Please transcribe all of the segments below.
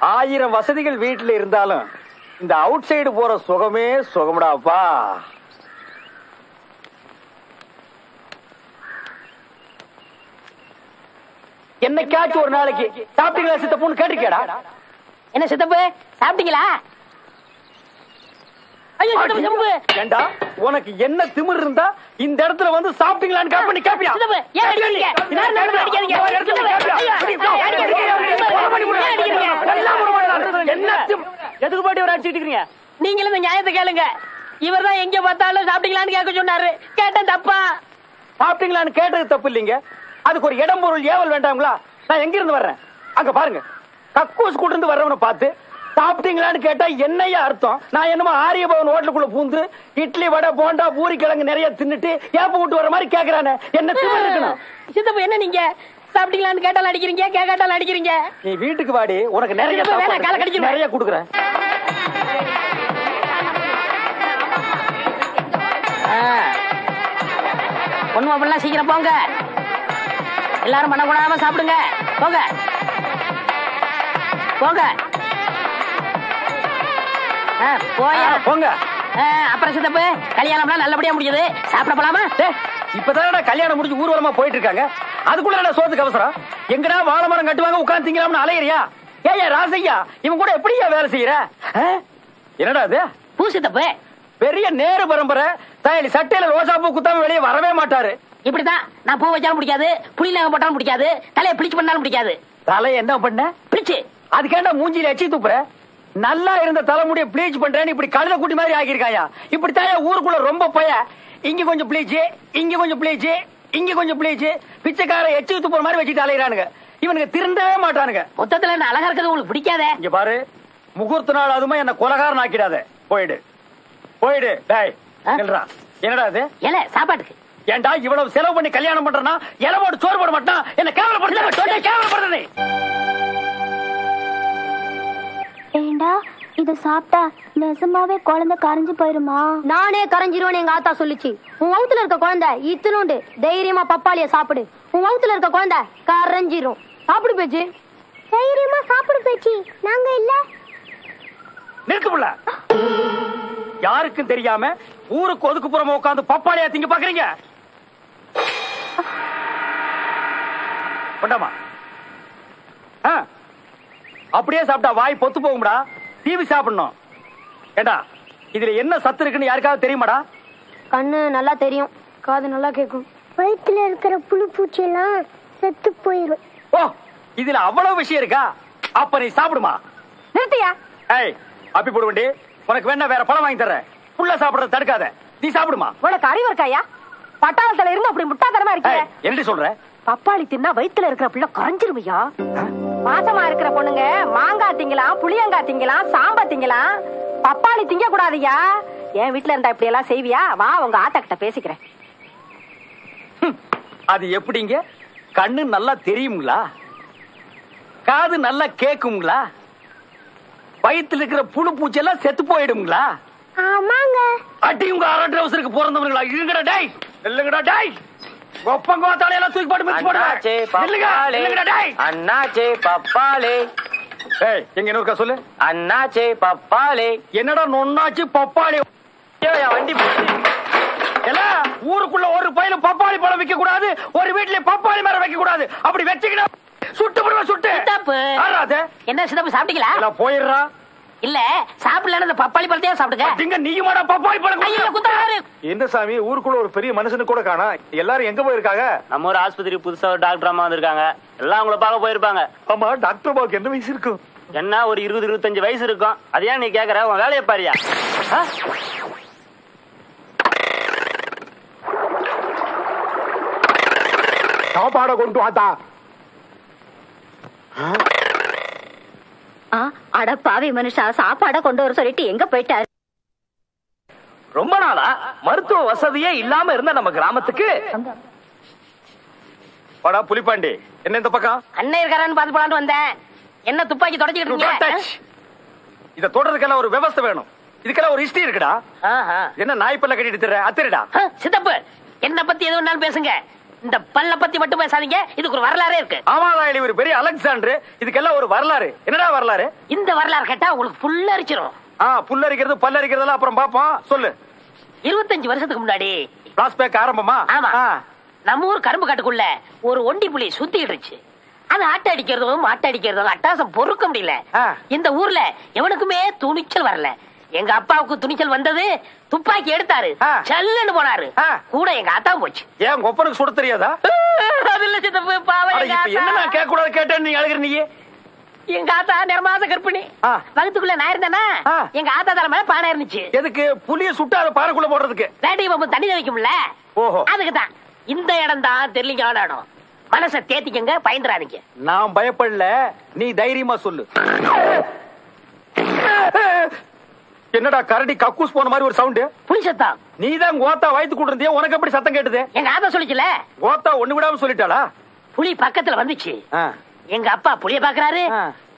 1000 வசதிகள் வீட்டுல இருந்தாலும் இந்த அவுட் சைடு போற சுகமே சுகம்டாப்பா. என்னைக்காச்சும் ஒரு நாளைக்கு சாப்பிட்டீங்களா சித்தப்புன்னு கேட்டிருக்கேடா. என்ன சித்தப்பு சாப்பிட்டீங்களா? ஏண்டா உனக்கு என்ன திமிர் இருந்தா இந்த இடத்துல வந்து சாப்பிட்டீங்களான்னு கேப்ப நீ கேப்பியா? எதுக்கு போட்டு ஒரு அடிச்சுட்டு இருக்கீங்க? நீங்களும் இந்த நியாயத்தை கேளுங்க. இவர் தான் எங்க பார்த்தாலும் சாப்பிட்டீங்களான்னு கேட்க சொன்னாரு. கேட்டேன் தப்பா? சாப்பிட்டீங்களான்னு கேட்டது தப்பு இல்லைங்க. அதுக்கு ஒரு இடம் பொருள் ஏவல் வேண்டாங்களா? நான் எங்க இருந்து வர்றேன் அங்க பாருங்க. கக்கூஸ் கூட இருந்து வர்றவனை பார்த்து சாப்பிட்டீங்களான்னு கேட்டா என்னையா அர்த்தம்? நான் என்னமோ ஆரியபவன் ஹோட்டலுக்குள்ள பூந்து இட்லி வடை போண்டா பூரி கிழங்கு நிறைய தின்னுட்டு ஏப்ப விட்டு வர மாதிரி கேக்குறானே, என்ன திமிர் இருக்கணும்? சித்தப்பு என்ன நீங்க சாப்பிட்டீங்களான்னு கேட்டாலும் அடிக்கிறீங்க, கேட்டாலும் அடிக்கிறீங்க. நீ வீட்டுக்கு வாடி, உனக்கு நிறைய நிறைய கொடுக்குறேன். ஒண்ணும் அப்படிலாம் சீக்கிரம் போங்க. எல்லாரும் பண்ணக்கூடாம சாப்பிடுங்க. போங்க போங்க போங்க. அப்புறம் சித்தப்பு கல்யாணம்லாம் நல்லபடியா முடிஞ்சது. சாப்பிட போலாமா? இப்பதான் கல்யாணம் முடிஞ்சு ஊர்வலமா போயிட்டு இருக்காங்க. அதுக்குள்ள சோத்துக்கு அவசரம். எங்கடா வாழை மரம் கட்டுவாங்க உட்கார்ந்து திங்கலாம்னு அலையறியா? ஏயா ராசையா இவன் கூட எப்படியா வேலை செய்யற? என்னடா அது? பூ சித்தப்பு பெரிய நேரு பரம்பரை. தயலி சட்டையில ரோசா பூ குத்தாம வெளியே வரவே மாட்டாரு. இப்படிதான் நான் பூ வச்சாலும் பிடிக்காது, புளி நகை போட்டாலும் பிடிக்காது, தலையை பிடிச்சு பண்ணாலும் பிடிக்காது. தலையை என்ன பண்ண? பிடிச்சு. அதுக்கேண்டா மூஞ்சில எச்சி துப்புற? நல்லா இருந்த தலைமுடிய ப்ளீச் பண்றேன்னு இப்படி கழுத குட்டி மாதிரி ஆகிருக்காயா? இப்படித்தான் ஊருக்குள்ள ரொம்ப பய. இங்க கொஞ்சம் ப்ளீச், இங்க கொஞ்சம் ப்ளீச், இங்க கொஞ்சம் ப்ளீச், பிச்சைக்கார எச்சி துப்புற மாதிரி வச்சுட்டு அலையிறானுங்க. இவனுக்கு திருந்தவே மாட்டானுங்க. மொத்தத்துல என்ன அழகா இருக்கிறது உங்களுக்கு பிடிக்காதே? இங்க பாரு, முகூர்த்த நாள் அதுமா என்ன கொலகாரன் ஆக்கிடாத. போயிடு போயிடு. டேய் என்னடா அது? இல்ல சாப்பாட்டுக்கு. ஏண்டா இவ்வளவு செலவு பண்ணி கல்யாணம் பண்றனா? இலை போட்டு சோறு போட மாட்டான். என்ன கேவலப்படுறது? ஏண்டா இத சாப்பிட்டா நிஜமாவே குழந்தை கரைஞ்சு போயிருமா? நானே கரைஞ்சிருவேன்னு எங்க ஆத்தா சொல்லிச்சு. உன் வகுத்துல இருக்க குழந்தை இத்தனோண்டு தைரியமா பப்பாளிய சாப்பிடு. உன் வகுத்துல இருக்க குழந்தை கரைஞ்சிரும். சாப்பிடு பேச்சு. தைரியமா சாப்பிடு பேச்சு. நாங்க இல்ல. நிற்குமுல்ல. யாருக்கும் தெரியாம ஊருக்கு ஒதுக்குப்புறமா உட்காந்து பப்பாளியா திங்க பாக்குறீங்க? கொண்டாமா. அப்படியே சாப்பிட்டா வாய் பொத்து போகும்டா. டிவி சாப்பிடணும். ஏண்டா இதுல என்ன சத்து இருக்குன்னு யாருக்காவது தெரியுமாடா? கண்ணு நல்லா தெரியும், காது நல்லா கேட்கும். வயிற்றுல இருக்கிற புழு பூச்சி எல்லாம் செத்து போயிரும். ஓ, இதுல அவ்வளவு விஷயம் இருக்கா? அப்ப நீ சாப்பிடுமா. நிறுத்தியா? ஏய் அப்பி போட வேண்டி. உனக்கு வேணா வேற பழம் வாங்கி தர்றேன். புள்ள சாப்பிடறத தடுக்காத. நீ சாப்பிடுமா. உனக்கு அறிவு இருக்காயா? பட்டாளத்துல இருந்து அப்படி முட்டாத்தனமா இருக்க. என்ன சொல்ற? பப்பாளி தின்னா வயிற்றுல இருக்கிற பிள்ளை கரைஞ்சிருமையா? மாசமா இருக்கிற பொண்ணுங்க மாங்காய் திங்கலாம், புளியங்காய் திங்கலாம், சாம்பா திங்கலாம், பப்பாளி திங்க கூடாதுயா. என் வீட்டுல இருந்தா இப்படி எல்லாம் செய்வியா? வா உங்க ஆத்தா கிட்ட பேசிக்கிறேன். அது எப்படிங்க? கண்ணு நல்லா தெரியுங்களா? காது நல்லா கேக்குங்களா? வயிற்றுல இருக்கிற புழு பூச்சி எல்லாம் செத்து போயிடுங்களா? ஆமாங்க. அடி உங்க அரட்டை அவசருக்கு பிறந்தவங்களா? இருங்கடா டேய், இல்லங்கடா டேய். ஒப்பங்க தலையெல்லாம் தூக்கி போட்டு மிக்ஸ் பண்ணுங்க. அண்ணாச்சே பப்பாளே. ஏய் எங்க இன்னொருக்கா சொல்லு. அண்ணாச்சே பப்பாளே. என்னடா நொன்னாச்சு பப்பாளி? வண்டி எல்லாம் ஊருக்குள்ள ஒரு பையில பப்பாளி பழம் வைக்க கூடாது, ஒரு வீட்டுல பப்பாளி மரம் வைக்க கூடாது. அப்படி வச்சுக்கிட்டா சுட்டு போடுவா. சுட்டு என்ன சிதப்பு சாப்பிட்டீங்களா? போயிடுறா. இல்ல சாப்பிடல பப்பாளி பழத்தையே சாப்பிடுங்க. நீயுமாடா பப்பாளி பழம்? என்ன சாமி ஊருக்குள்ள ஒரு பெரிய மனுஷனு கூட காணா? எல்லாரும் எங்க போயிருக்காங்க? நம்ம ஒரு ஆஸ்பத்திரி புதுசா ஒரு டாக்டர் அம்மா வந்திருக்காங்க. எல்லாம் உங்களை பார்க்க போயிருப்பாங்க. ஆமா, டாக்டர் அம்மாவுக்கு என்ன வயசு இருக்கும்? என்ன ஒரு 20-25 வயசு இருக்கும். அது ஏன் நீ கேக்குற? உன் வேலையை பாரியா? சாப்பாட கொண்டு வாத்தா. அட பாவி மனுஷா, சாப்பாட கொண்டு வர சொல்லிட்டு எங்க போயிட்டாரு? ரொம்ப நாளா மருத்துவ வசதியே இல்லாம இருந்த நம்ம கிராமத்துக்கு வாடா புலிப்பாண்டி. என்ன இந்த பக்கம்? அண்ணன் இருக்காரான்னு பாத்து போலான்னு வந்தேன். என்ன துப்பாக்கி தொடச்சிக்கிட்டு இருக்கீங்க? இத தொடறதுக்கெல்லாம் ஒரு விவசாய வேணும். இதுக்கெல்லாம் ஒரு ஹிஸ்டரி இருக்குடா. என்ன நாய்ப்பல்ல கட்டிட்டு திர அத்திரடா. சித்தப்பு என்ன பத்தி எது வேணாலும் பேசுங்க. இந்த பல்ல பத்தி மட்டும் பேசாதீங்க, இதுக்கு ஒரு வரலாறே இருக்கு. ஆமாதான், இவர் பெரிய அலெக்சாண்டர், இதுக்கெல்லாம் ஒரு வரலாறு. என்னடா வரலாறு? இந்த வரலாறு கேட்டா உங்களுக்கு புல்லரிச்சிரும். புல்லரிக்கிறது பல்லரிக்கிறதெல்லாம் அப்புறம் பாப்போம், சொல்லு. 25 வருஷத்துக்கு முன்னாடி பிளாஸ்பேக் ஆரம்பமா? ஆமா. நம்ம ஊர் கரும்பு காட்டுக்குள்ள ஒரு ஒண்டி புலி சுத்திட்டு இருந்துச்சு. அது ஆட்ட அடிக்கிறதும் மாட்ட அடிக்கிறதும் அட்டாசம் பொறுக்க முடியல. இந்த ஊர்ல எவனுக்குமே துணிச்சல் வரல. எங்க அப்பாவுக்கு துணிச்சல் வந்தது, துப்பாக்கி எடுத்தாரு, சல்லுன்னு போனாரு. கூட எங்க ஆத்தா போச்சு. ஏன் ஒப்பனுக்கு சுட தெரியாதா? அது இல்ல சித்தப்பு, பாவம் எங்க ஆத்தா. என்ன கேட்க கூடாது கேட்டேன்னு நீ அழுகிற. நீ எங்க ஆத்தா நிறமாத கற்பிணி. வகுத்துக்குள்ள நான் இருந்தேனா, எங்க ஆத்தா தலை மேல பானை இருந்துச்சு. எதுக்கு? புளிய சுட்டாத பாறைக்குள்ள போடுறதுக்கு. வேட்டை பாம்பு தண்ணி வைக்கும்ல, அதுக்குதான். இந்த இடம் தான் தெரியலீங்க இடம். மனசை தேத்திக்கங்க, பயந்துறாதீங்க. நான் பயப்படல, நீ தைரியமா சொல்லு. என்னடா கரடி கக்கூஸ் போன மாதிரி ஒரு சவுண்ட்? புலி சத்தம். நீதான் கோத்தா வயித்து கூட்டிருந்திய, உனக்கு எப்படி சத்தம் கேட்டது? எங்க ஆத்தா சொல்லிச்சுல. கோத்தா ஒண்ணு விடாம சொல்லிட்டாளா? புலி பக்கத்துல வந்துச்சு. எங்க அப்பா புளிய பாக்குறாரு,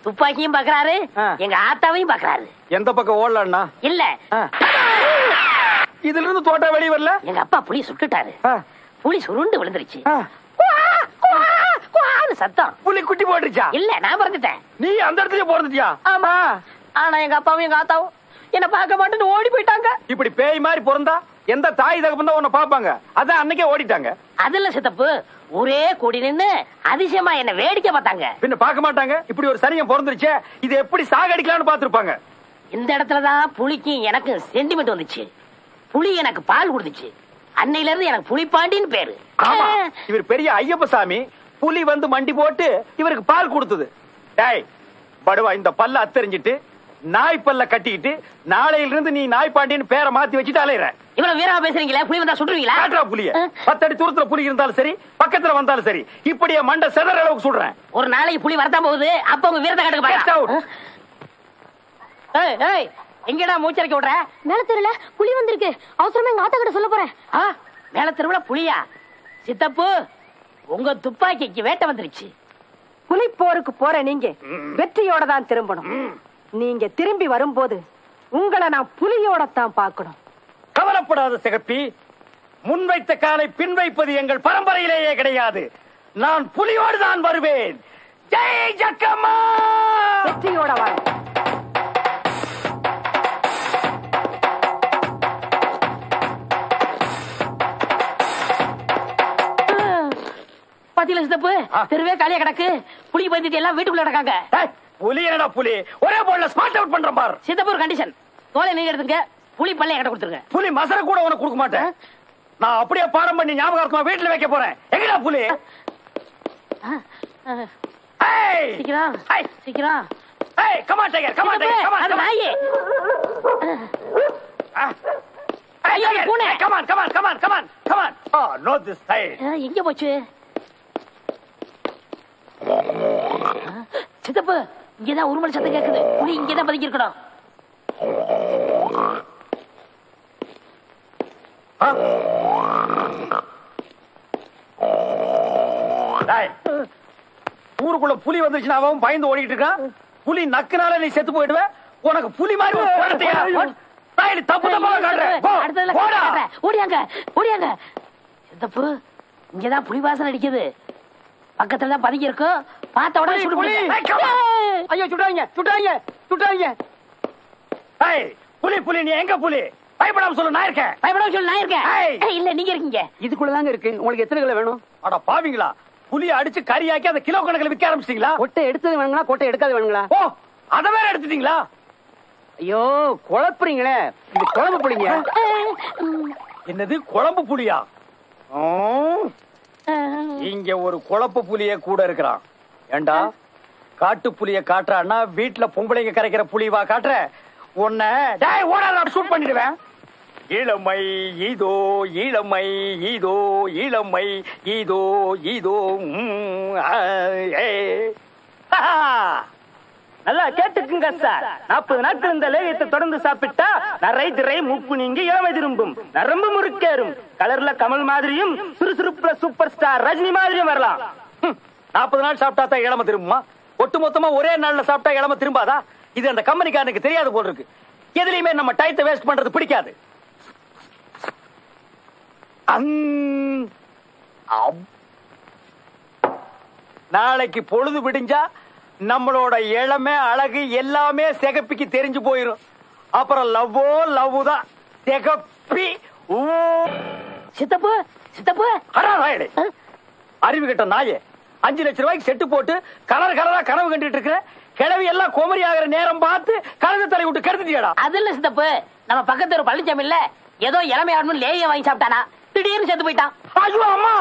துப்பாக்கியும் பாக்குறாரு, எங்க ஆத்தாவையும் பாக்குறாரு. எந்த பக்கம் ஓடலான்னா? இல்ல, இதுல இருந்து தோட்டா வெளியே வரல. எங்க அப்பா புளிய சுட்டுட்டாரு. புலி சுருண்டு விழுந்துருச்சு. சத்தம். புலி குட்டி போட்டுருச்சா? இல்ல, நான் பிறந்துட்டேன். நீ அந்த இடத்துல பிறந்துட்டியா? ஆமா. ஆனா எங்க அப்பாவும் எங்க ஆத்தாவும் என்ன பார்க்க மாட்டேன்னு ஓடி போயிட்டாங்க. இப்படி பேய் மாதிரி பிறந்தா எந்த தாய் தகப்பன் தான் உன்னை பாப்பாங்க? அதான் அன்னைக்கே ஓடிட்டாங்க. அதுல சித்தப்பு ஒரே கூடி நின்னு அதிசயமா என்ன வேடிக்கை பார்த்தாங்க. பின்ன பார்க்க மாட்டாங்க? இப்படி ஒரு சனியம் பிறந்துருச்சே, இது எப்படி சாகடிக்கலாம்னு பாத்துருப்பாங்க. இந்த இடத்துலதான் புலிக்கும் எனக்கு சென்டிமெண்ட் வந்துச்சு. புலி எனக்கு பால் கொடுத்துச்சு. அன்னையில இருந்து எனக்கு புலிப்பாண்டின்னு பேரு. ஆமா, இவர் பெரிய ஐயப்ப சாமி. புலி வந்து மண்டி போட்டு இவருக்கு பால் கொடுத்தது. டேய் படுவா, இந்த பல்ல அத்தறிஞ்சிட்டு நாய் பல்ல கட்டிக்கிட்டு நாளையில இருந்து நீ நாய் பாண்டின்னு பேரை மாத்தி வச்சுட்டு அலையிற. இவ்வளவு வீரமா பேசுறீங்களா? புலி வந்தா சுடுவீங்களா? காட்டுறா புலிய. 10 அடி தூரத்துல புலி இருந்தாலும் சரி, பக்கத்துல வந்தாலும் சரி, இப்படியே மண்டை செதற அளவுக்கு சுடுறேன். ஒரு நாளைக்கு புலி வரதான் போகுது, அப்ப உங்க வீரத்தை காட்டுங்க பாக்கலாம். எங்கடா மூச்சரிக்க விடுற? மேல தெருல புலி வந்திருக்கு, அவசரமா எங்க ஆத்தா கிட்ட சொல்ல போறேன். மேல தெருவுல புலியா? சித்தப்பு, உங்க துப்பாக்கிக்கு வேட்டை வந்துருச்சு. புலி போருக்கு போற நீங்க வெற்றியோட தான் திரும்பணும். நீங்க திரும்பி வரும்போது உங்களை நான் புலியோட தான் பார்க்கணும். கவலைப்படாத சிகப்பி, முன்வைத்த காலை பின் வைப்பது எங்கள் பரம்பரையிலேயே கிடையாது. நான் புலியோடு தான் வருவேன். ஜெய் ஜக்கம்மா! வெற்றியோட வர. பாத்தீங்களா சித்தப்பு, தெருவே காலியா கிடக்கு. புலி பயந்துட்டு எல்லாம் வீட்டுக்குள்ள கிடக்காங்க. புலி என்னடா புலி? ஒரே போல்ல ஸ்பாட் அவுட் பண்ற பார். சித்தப்பு ஒரு கண்டிஷன், தோலை நீங்க எடுத்துங்க, புலி பல்ல என்கிட்ட கொடுத்துருங்க. புலி மசர கூட உனக்கு கொடுக்க மாட்டேன். நான் அப்படியே பாடம் பண்ணி ஞாபகம் வீட்டுல வைக்க போறேன். எங்கடா புலி? சீக்கிரம் சீக்கிரம். Come on, tiger. Come on, tiger. Come on. அது நாயே. ஐயோ, பூனை. Come on, come on, come on, come on, come on. Oh, not this side. எங்க போச்சு? சித்தப்பு, இங்கதான் உருமல் சத்தம் கேக்குது. புலி இங்கதான் பதுங்கி இருக்கணும். ஊருக்குள்ள புலி வந்துச்சுன்னா அவன் பயந்து ஓடிட்டு இருக்கான். புலி நக்குனால நீ செத்து போயிடுவ. உனக்கு புலி மாதிரி தப்பு ஓடியாங்க ஓடியாங்க. சித்தப்பு, இங்கதான் புலி வாசனை அடிக்குது. பக்கத்துல தான் பதுங்கி இருக்கும். பார்த்த உடனே சுடு. ஐயோ, சுட்டாங்க சுட்டாங்க சுட்டாங்க. புலி புலி, நீ எங்க புலி? பயப்படாம சொல்லு, நான் இருக்கேன். பயப்படாம சொல்லு, நான் இருக்கேன். இல்ல, நீங்க இருக்கீங்க. இதுக்குள்ளதாங்க இருக்கு. உங்களுக்கு எத்தனை கிலோ வேணும்? அட பாவிங்களா, புலி அடிச்சு கறியாக்கி அதை கிலோ கணக்கில் விற்க ஆரம்பிச்சிட்டீங்களா? கொட்டை எடுத்தது வேணுங்களா, கொட்டை எடுக்காது வேணுங்களா? ஓ, அத வேற எடுத்துட்டீங்களா? ஐயோ, குழப்புறீங்களே. இது குழம்பு புளிங்க. என்னது குழம்பு புலியா? இங்க ஒரு குழப்பு புலிய கூட இருக்கிறான். ஏண்டா, காட்டு புலிய காட்டுறான்னா வீட்டுல பொம்பளைங்க கரைக்கிற புலிவா காட்டுற? உன்னை ஓடாத ஷூட் பண்ணிடுவேன். இளமை இதோ, இளமை இதோ, இளமை இதோ இதோ. நல்லா கேட்டுக்குங்க சார். 40 நாட்கள் இந்த லேயத்தை தொடர்ந்து சாப்பிட்டா நரை திரை மூப்பு நீங்க இளமை திரும்பும், நரம்பு முறுக்கேறும், கலர்ல கமல் மாதிரியும் சுறுசுறுப்புல சூப்பர் ஸ்டார் ரஜினி மாதிரியும் வரலாம். 40 நாள் சாப்பிட்டா தான் இளமை திரும்புமா? ஒட்டு மொத்தமா ஒரே நாள்ல சாப்பிட்டா இளமை திரும்பாதா? இது அந்த கம்பெனிக்காரனுக்கு தெரியாது போல் இருக்கு. எதுலயுமே நம்ம டைத்தை வேஸ்ட் பண்றது பிடிக்காது. நாளைக்கு பொழுது விடிஞ்சா நம்மளோட இளமை அழகு எல்லாமே சிகப்பிக்கு தெரிஞ்சு போயிரும். அப்புறம் லவ்வோ லவ் தான் சிகப்பி. சித்தப்பு சித்தப்பு அறிவு கிட்ட நாயே, 5 லட்சம் ரூபாய்க்கு செட்டு போட்டு கலர் கலரா கனவு கண்டுட்டு இருக்கிற கிழவி எல்லாம் கோமரி ஆகிற நேரம் பார்த்து கலந்து தலை விட்டு கருத்துட்டியாடா. அது இல்ல சித்தப்பு, நம்ம பக்கத்து ஒரு பழனிச்சாமி இல்ல ஏதோ இளமையாடணும் லேய வாங்கி சாப்பிட்டானா, திடீர்னு செத்து போயிட்டான். ஐயோ அம்மா.